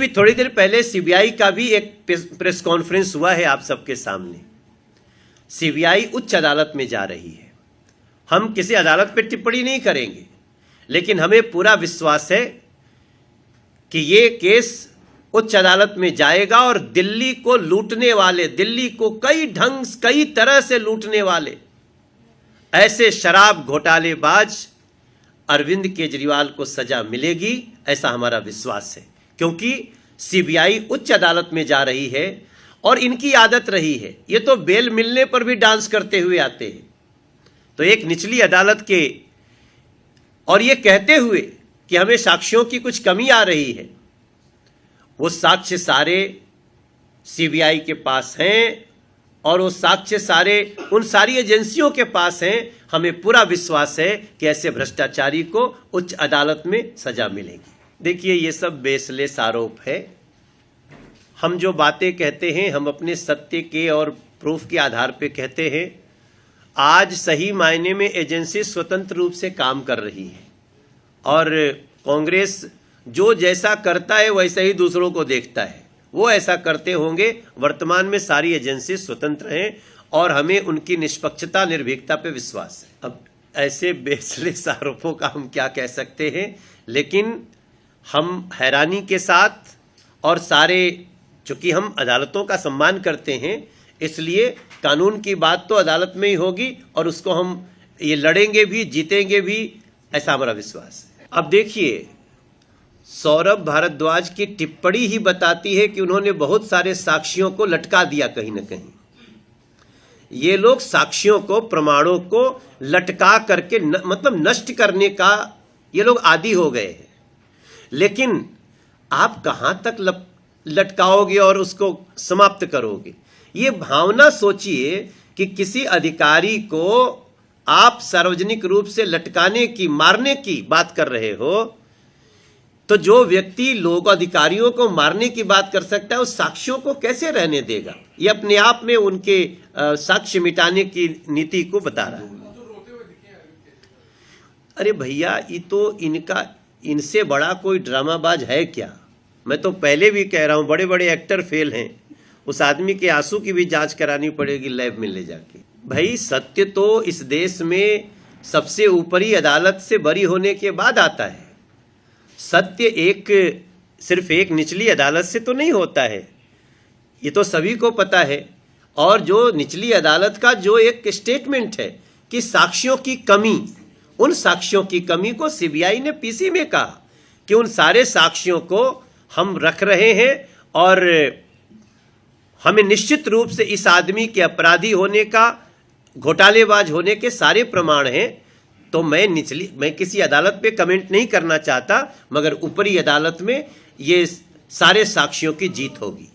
अभी थोड़ी देर पहले सीबीआई का भी एक प्रेस कॉन्फ्रेंस हुआ है आप सबके सामने। सीबीआई उच्च अदालत में जा रही है। हम किसी अदालत पे टिप्पणी नहीं करेंगे, लेकिन हमें पूरा विश्वास है कि ये केस उच्च अदालत में जाएगा और दिल्ली को लूटने वाले, दिल्ली को कई तरह से लूटने वाले ऐसे शराब घोटालेबाज अरविंद केजरीवाल को सजा मिलेगी, ऐसा हमारा विश्वास है। क्योंकि सीबीआई उच्च अदालत में जा रही है और इनकी आदत रही है, ये तो बेल मिलने पर भी डांस करते हुए आते हैं। तो एक निचली अदालत के और ये कहते हुए कि हमें साक्ष्यों की कुछ कमी आ रही है, वो साक्ष्य सारे सीबीआई के पास हैं और वो साक्ष्य सारे उन सारी एजेंसियों के पास हैं। हमें पूरा विश्वास है कि ऐसे भ्रष्टाचारी को उच्च अदालत में सजा मिलेगी। देखिए, ये सब बेसलेस आरोप है। हम जो बातें कहते हैं हम अपने सत्य के और प्रूफ के आधार पे कहते हैं। आज सही मायने में एजेंसी स्वतंत्र रूप से काम कर रही है और कांग्रेस जो जैसा करता है वैसा ही दूसरों को देखता है, वो ऐसा करते होंगे। वर्तमान में सारी एजेंसी स्वतंत्र हैं और हमें उनकी निष्पक्षता निर्भीकता पे विश्वास है। अब ऐसे बेसलेस आरोपों का हम क्या कह सकते हैं, लेकिन हम हैरानी के साथ और सारे, चूंकि हम अदालतों का सम्मान करते हैं, इसलिए कानून की बात तो अदालत में ही होगी और उसको हम ये लड़ेंगे भी, जीतेंगे भी, ऐसा हमारा विश्वास है। अब देखिए, सौरभ भारद्वाज की टिप्पणी ही बताती है कि उन्होंने बहुत सारे साक्ष्यों को लटका दिया कहीं ना कहीं। ये लोग साक्ष्यों को, प्रमाणों को लटका करके मतलब नष्ट करने का ये लोग आदी हो गए हैं। लेकिन आप कहां तक लटकाओगे और उसको समाप्त करोगे? ये भावना सोचिए कि किसी अधिकारी को आप सार्वजनिक रूप से लटकाने की, मारने की बात कर रहे हो, तो जो व्यक्ति लोग अधिकारियों को मारने की बात कर सकता है उस साक्ष्यों को कैसे रहने देगा? ये अपने आप में उनके साक्ष्य मिटाने की नीति को बता रहा है। अरे भैया, ये तो इनसे बड़ा कोई ड्रामाबाज है क्या? मैं तो पहले भी कह रहा हूं, बड़े बड़े एक्टर फेल हैं। उस आदमी के आंसू की भी जांच करानी पड़ेगी लैब में ले जाके। भाई, सत्य तो इस देश में सबसे ऊपरी अदालत से बरी होने के बाद आता है। सत्य सिर्फ एक निचली अदालत से तो नहीं होता है, ये तो सभी को पता है। और जो निचली अदालत का जो एक स्टेटमेंट है कि साक्ष्यों की कमी, उन साक्ष्यों की कमी को सीबीआई ने पीसी में कहा कि उन सारे साक्ष्यों को हम रख रहे हैं और हमें निश्चित रूप से इस आदमी के अपराधी होने का, घोटालेबाज होने के सारे प्रमाण हैं। तो मैं किसी अदालत पे कमेंट नहीं करना चाहता, मगर ऊपरी अदालत में ये सारे साक्ष्यों की जीत होगी।